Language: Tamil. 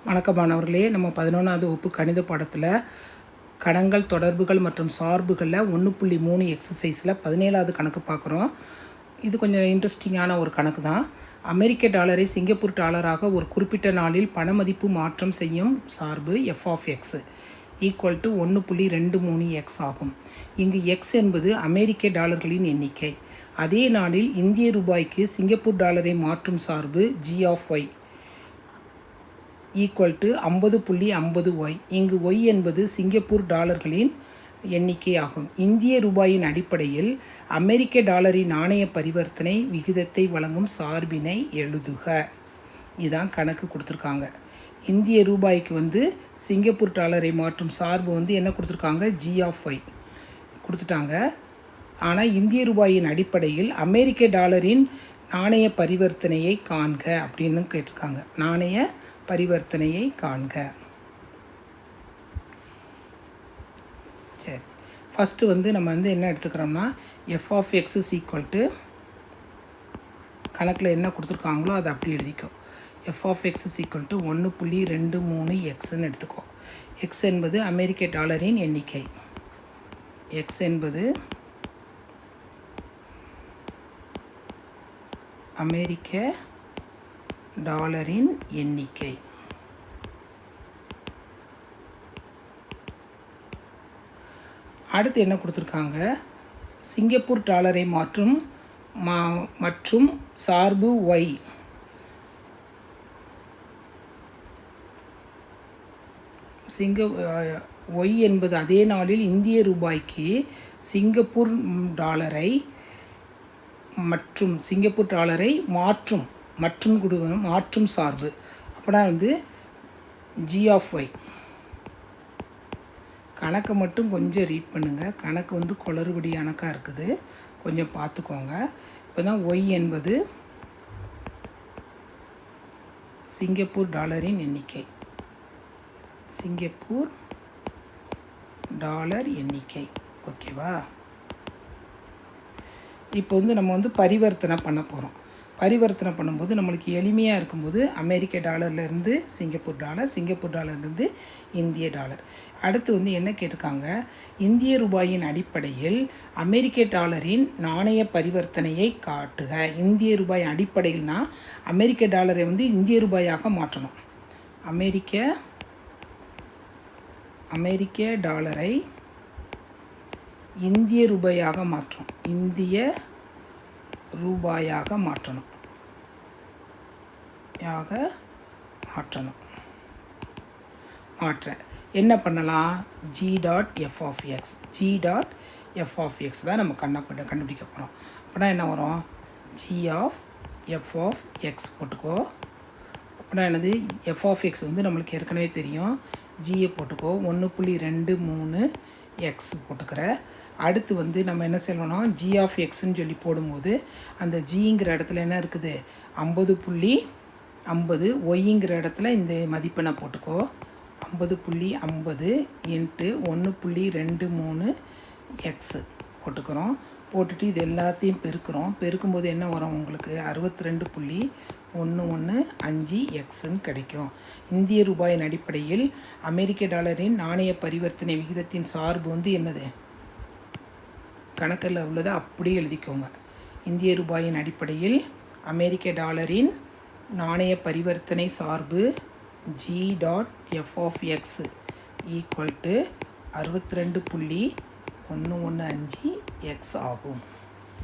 வணக்கம் மாணவர்களே, நம்ம 11வது வகுப்பு கணித பாடத்தில் கணங்கள், தொடர்புகள் மற்றும் சார்புகளில் 1.3 எக்ஸசைஸில் 17வது கணக்கு பார்க்குறோம். இது கொஞ்சம் இன்ட்ரெஸ்டிங்கான ஒரு கணக்கு தான். அமெரிக்க டாலரை சிங்கப்பூர் டாலராக ஒரு குறிப்பிட்ட நாளில் பணமதிப்பு மாற்றம் செய்யும் சார்பு f(x) ஈக்குவல் டு 1.23x ஆகும். இங்கு x என்பது அமெரிக்க டாலர்களின் எண்ணிக்கை. அதே நாளில் இந்திய ரூபாய்க்கு சிங்கப்பூர் டாலரை மாற்றும் சார்பு g(y) ஈக்குவல் டு 50.50y. இங்கு y என்பது சிங்கப்பூர் டாலர்களின் எண்ணிக்கை ஆகும். இந்திய ரூபாயின் அடிப்படையில் அமெரிக்க டாலரின் நாணய பரிவர்த்தனை விகிதத்தை வழங்கும் சார்பினை எழுதுக. இதுதான் கணக்கு கொடுத்துருக்காங்க. இந்திய ரூபாய்க்கு சிங்கப்பூர் டாலரை மாற்றும் சார்பு என்ன கொடுத்துருக்காங்க, g(y) கொடுத்துட்டாங்க. ஆனால் இந்திய ரூபாயின் அடிப்படையில் அமெரிக்க டாலரின் நாணய பரிவர்த்தனையை காண்க அப்படின்னு கேட்டிருக்காங்க. நாணய பரிவர்த்தனையை காண்க. சரி, ஃபஸ்ட்டு நம்ம என்ன எடுத்துக்கிறோம்னா f(x) இஸ் ஈக்குவல் டு கணக்கில் என்ன கொடுத்துருக்காங்களோ அதை அப்படி எழுதிக்கோ. f(x) இஸ் ஈக்குவல் டு 1.23xன்னு எடுத்துக்கோ. x என்பது அமெரிக்க டாலரின் எண்ணிக்கை. x என்பது அமெரிக்க டாலரின் எண்ணிக்கை. அடுத்து என்ன கொடுத்துருக்காங்க, சிங்கப்பூர் டாலரை மற்றும் சார்பு y. y என்பது அதே நாளில் இந்திய ரூபாய்க்கு சிங்கப்பூர் டாலரை மாற்றும் சார்பு. அப்படின்னா g(y). கணக்கை மட்டும் கொஞ்சம் ரீட் பண்ணுங்கள். கணக்கு குளறுபடி கணக்காக இருக்குது, கொஞ்சம் பார்த்துக்கோங்க. இப்போ தான் y என்பது சிங்கப்பூர் டாலரின் எண்ணிக்கை. சிங்கப்பூர் டாலர் எண்ணிக்கை. ஓகேவா? இப்போ நம்ம பரிவர்த்தனை பண்ண போகிறோம். பரிவர்த்தனை பண்ணும்போது நம்மளுக்கு எளிமையாக இருக்கும்போது அமெரிக்க டாலர்லேருந்து சிங்கப்பூர் டாலர், சிங்கப்பூர் டாலர்லேருந்து இந்திய டாலர். அடுத்து என்ன கேட்டிருக்காங்க, இந்திய ரூபாயின் அடிப்படையில் அமெரிக்க டாலரின் நாணய பரிவர்த்தனையை காட்டுக. இந்திய ரூபாய் அடிப்படையில்னா அமெரிக்க டாலரை இந்திய ரூபாயாக மாற்றணும். அமெரிக்க டாலரை இந்திய ரூபாயாக மாற்றணும். மாற்ற என்ன பண்ணலாம், g.f(x). g.f(x) தான் நம்ம கண்டுபிடிக்க போகிறோம். அப்படின்னா என்ன வரும், g(f(x) போட்டுக்கோ. அப்படின்னா என்னது, f(x) நம்மளுக்கு ஏற்கனவே தெரியும். g போட்டுக்கோ. 1.23x போட்டுக்கிற. அடுத்து நம்ம என்ன சொல்லணும், g(x)ன்னு சொல்லி போடும்போது அந்த ஜிங்கிற இடத்துல என்ன இருக்குது, 50.50. ஒய்ங்கிற இடத்துல இந்த மதிப்பெண்ணை போட்டுக்கோ. 50.50 × 1.23x போட்டுக்கிறோம். போட்டுட்டு இது எல்லாத்தையும் பெருக்கும்போது என்ன வரும், உங்களுக்கு 62.115xன்னு கிடைக்கும். இந்திய ரூபாயின் அடிப்படையில் அமெரிக்க டாலரின் நாணய பரிவர்த்தனை விகிதத்தின் சார்பு என்னது, கணக்கில் உள்ளதை அப்படியே எழுதிக்கோங்க. இந்திய ரூபாயின் அடிப்படையில் அமெரிக்க டாலரின் நாணய பரிவர்த்தனை சார்பு g.f(x) ஈக்குவல் டு 62.115x ஆகும்.